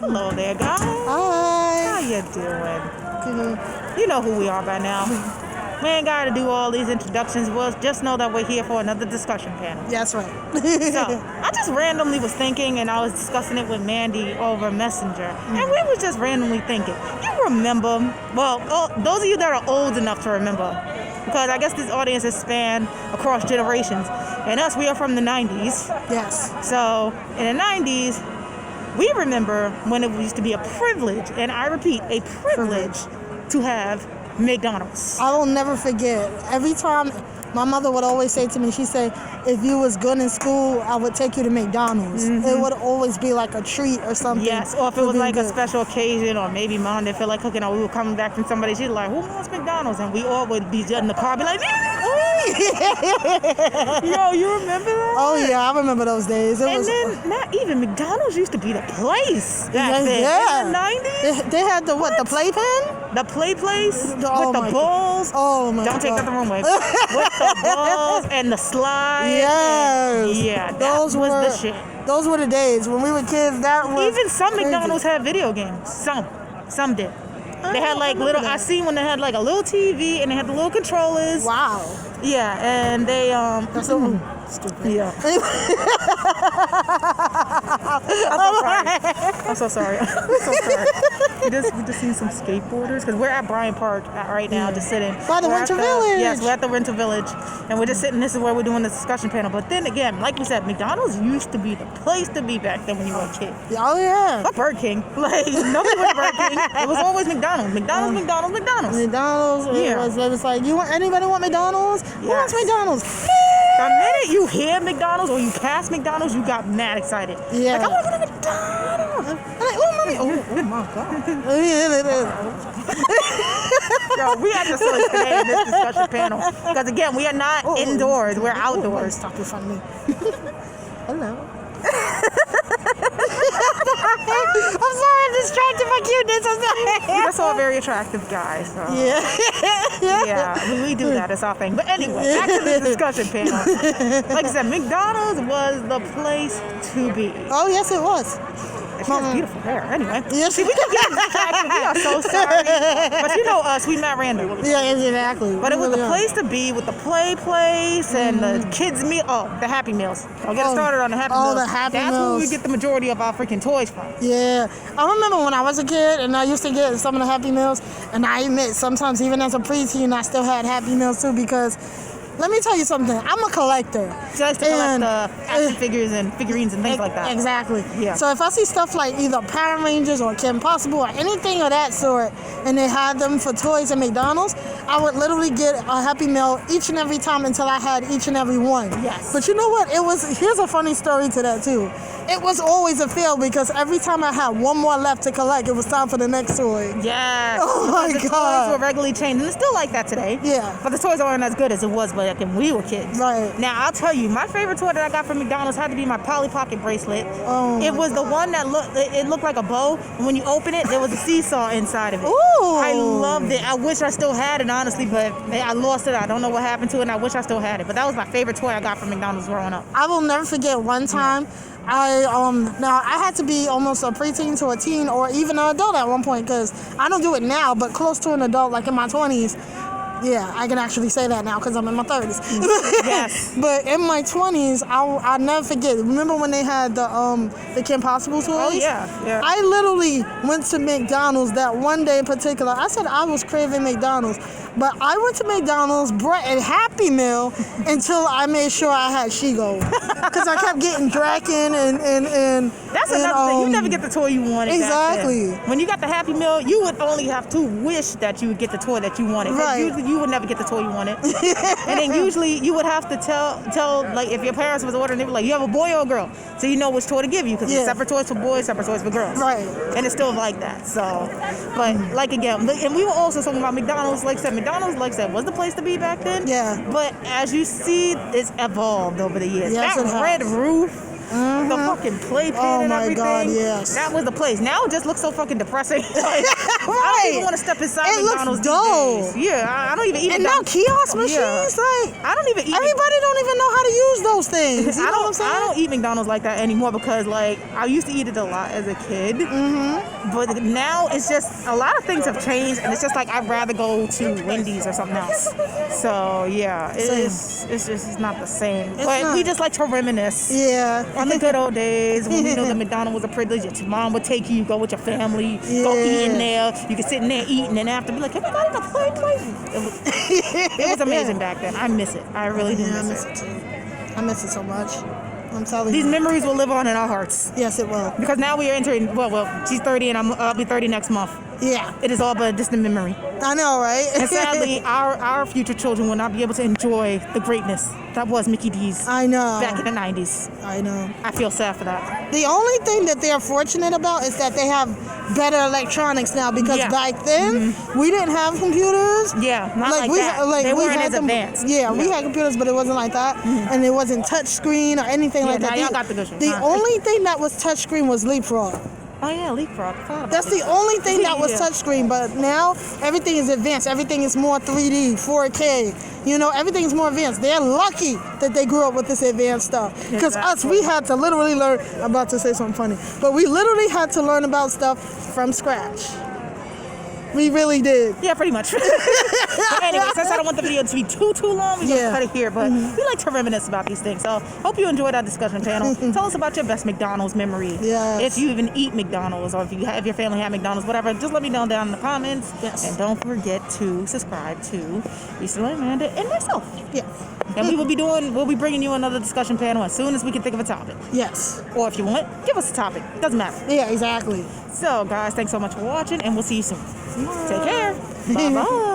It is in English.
Hello there, guys. Hi. How you doing? Good. You know who we are by now. We ain't got to do all these introductions. Well, just know that we're here for another discussion panel. That's right. So, I just randomly was thinking, and I was discussing it with Mandy over Messenger, and we was just randomly thinking. You remember, well, those of you that are old enough to remember, because I guess this audience is spanned across generations, and us, we are from the 90s. Yes. So, in the 90s, we remember when it used to be a privilege, and I repeat, a privilege to have McDonald's. I will never forget. Every time, my mother would always say to me, she'd say, if you was good in school, I would take you to McDonald's. Mm-hmm. It would always be like a treat or something. Yes, or if it was like a special occasion, or maybe mom didn't feel like cooking, or we were coming back from somebody, she'd like, who wants McDonald's? And we all would be in the car, be like, yo, you remember that? Oh yeah, I remember those days. Then, not even McDonald's used to be the place back then. Yeah. In the 90s? They had the what? The playpen? The play place with Oh the my balls. Oh my Don't God. take that the wrong way. With the balls and the slide. Yes. Yeah, that Those was were the shit. Those were the days when we were kids. That was Even some crazy. McDonald's had video games. Some did. They had like remember little. that. I seen when they had like a little TV and they had the little controllers. Wow. Yeah, and they That's so stupid. Yeah. I'm so sorry. We just seen some skateboarders because we're at Bryant Park right now, just sitting. By the Winter Village. Yes, we're at the Winter Village, and we're just sitting. This is where we're doing this discussion panel. But then again, like you said, McDonald's used to be the place to be back then when you were a kid. Oh yeah. Not Burger King. Like nobody went to Burger King. It was always McDonald's. McDonald's. McDonald's. Yeah. It was like, anybody want McDonald's? Who wants Yes. McDonald's? The minute you hear McDonald's or you pass McDonald's, you got mad excited. Yeah. Like, I want to go to McDonald's. I'm like, oh, mommy. Oh my God. Yo, we had to silly today in this discussion panel. Because again, we are not indoors, we're outdoors. Stop in front of me. Hello. I'm sorry, I'm distracted by cuteness. I'm sorry. You're so very attractive guys. So. Yeah. Yeah, we do that. It's our thing. But anyway, back to the discussion panel. Like I said, McDonald's was the place to be. Oh, yes, it was. She has beautiful hair. Anyway. Yes. See, we keep getting distracted. We are so sorry. But you know us, we not random. Yeah, exactly. But it was We the really place to be with the play place and the kids' meal. Oh, the Happy Meals. Don't get started on the Happy Meals. Oh, the Happy That's where we Meals. get the majority of our freaking toys from. Yeah, I remember when I was a kid and I used to get some of the Happy Meals, and I admit sometimes even as a preteen I still had Happy Meals too, because let me tell you something, I'm a collector. She likes to collect action figures and figurines and things like that. Exactly. Yeah. So if I see stuff like either Power Rangers or Kim Possible or anything of that sort, and they had them for toys at McDonald's, I would literally get a Happy Meal each and every time until I had each and every one. Yes. But you know what? Here's a funny story to that too. It was always a fail because every time I had one more left to collect, it was time for the next toy. Yes. Oh my Because the God. toys were regularly changed, and it's still like that today. Yeah. But the toys aren't as good as it was back when we were kids. Right. Now, I'll tell you, my favorite toy that I got from McDonald's had to be my Polly Pocket bracelet. Oh It my was the one that looked like a bow, and when you open it, there was a seesaw inside of it. Ooh. I loved it. I wish I still had it, honestly, but I lost it. I don't know what happened to it, and I wish I still had it. But that was my favorite toy I got from McDonald's growing up. I will never forget one time. Now I had to be almost a preteen to a teen or even an adult at one point, because I don't do it now, but close to an adult, like in my 20s. Yeah, I can actually say that now because I'm in my 30s. Yes. But in my 20s, I'll never forget. Remember when they had the Kim Possible toys? Oh, yeah. I literally went to McDonald's that one day in particular. I said I was craving McDonald's. But I went to McDonald's, brought a Happy Meal until I made sure I had She-Go. Because I kept getting Draken and That's another thing. You never get the toy you wanted. Exactly. Back then. When you got the Happy Meal, you would only have to wish that you would get the toy that you wanted. Right. Usually you would never get the toy you wanted. And then usually you would have to tell like if your parents was ordering, they were like, you have a boy or a girl, so you know which toy to give you, because there's separate toys for boys, separate toys for girls. Right. And it's still like that. So, but like again, and we were also talking about McDonald's. Like I said, McDonald's, like I said, was the place to be back then. Yeah. But as you see, it's evolved over the years. Yes, that it has. red roof The fucking playpen Oh and my everything. God, yes. That was the place. Now it just looks so fucking depressing. Like, I don't Right. even want to step inside It looks McDonald's dull. these days. Yeah, I don't even eat And now McDonald's. kiosk machines, Yeah. like I don't even eat. everybody don't even know how to use those things. You know what I'm saying? I don't eat McDonald's like that anymore because like I used to eat it a lot as a kid. But now it's just a lot of things have changed, and it's just like I'd rather go to Wendy's or something else. So yeah, it's just not the same. But not. we just like to reminisce Yeah. on the good old days when we knew that McDonald's was a privilege. Your mom would take you, go with your family, go eat in there. You could sit in there eating, and after be like, have you got enough plate? It was amazing back then. I miss it. I really do Yeah, I miss miss it. it too. I miss it so much. I'm telling These you. memories will live on in our hearts. Yes, it will. Because now we are entering, well, she's 30 and I'll be 30 next month. Yeah. It is all but a distant memory. I know, right? And sadly, our future children will not be able to enjoy the greatness that was Mickey D's I know. back in the 90s. I know. I feel sad for that. The only thing that they're fortunate about is that they have better electronics now because Yeah. back then we didn't have computers. Yeah, not like we that. They we weren't had as them, advanced. Yeah, we had computers, but it wasn't like that, and it wasn't touch screen or anything like now that. y'all got the good shit. The Huh. only thing that was touch screen was Leapfrog. Oh yeah, leapfrog. I forgot about That's the leapfrog. only thing that was Yeah. touchscreen, but now everything is advanced. Everything is more 3D, 4K. You know, everything's more advanced. They're lucky that they grew up with this advanced stuff. Because us, we had to literally learn. I'm about to say something funny, but we literally had to learn about stuff from scratch. We really did. Yeah, pretty much. But anyway, since I don't want the video to be too long, we're going to cut it here. But we like to reminisce about these things. So hope you enjoyed our discussion panel. Tell us about your best McDonald's memory. Yes. If you even eat McDonald's or if your family had McDonald's, whatever, just let me know down in the comments. Yes. And don't forget to subscribe to Lisa, Amanda, and myself. Yes. And we'll be bringing you another discussion panel as soon as we can think of a topic. Yes. Or if you want, give us a topic. Doesn't matter. Yeah, exactly. So, guys, thanks so much for watching, and we'll see you soon. Take care. Bye-bye.